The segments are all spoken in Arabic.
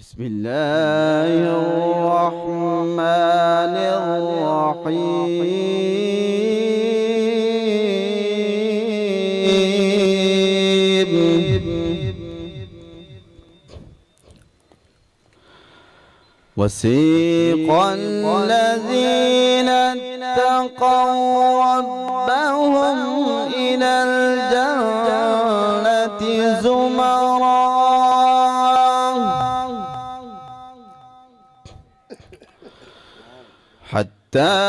بسم الله الرحمن الرحيم. وسيق الذين اتقوا ربهم إلى الجنة زمرا حتى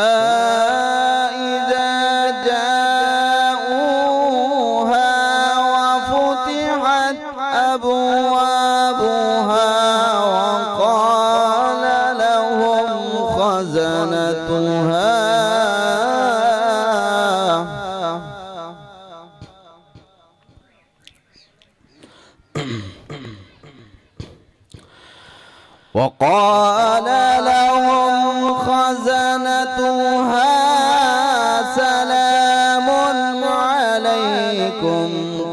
إذا جاءوها وفتحت أبوابها وقال لهم خزنتها سلام عليكم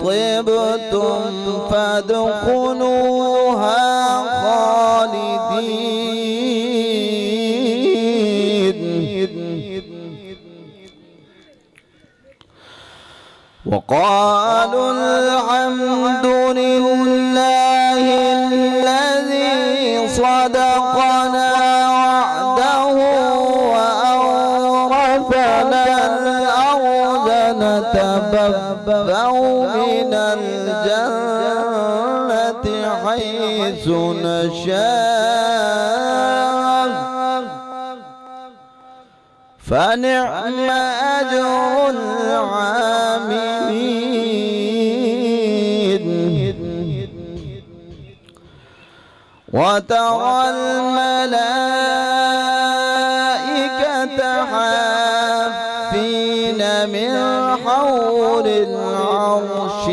طبتم فادخلوها خالدين. وقالوا الحمد لله الذي صدقنا وعده وأورثنا الأرض نتبوأ من الجنة حيث نشاء فنعم أجر العاملين. وترى الملائكة حافين من حول العرش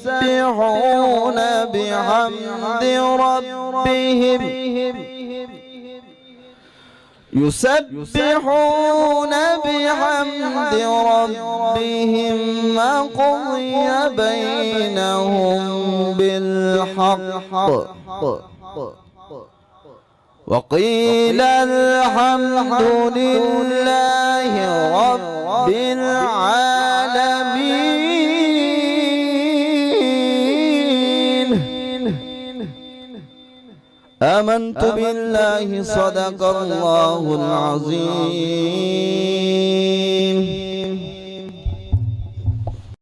يسبحون بحمد ربهم وقضي بينهم بالحق وقيل الحمد لله رب العالمين. آمنت بالله صدق الله العظيم.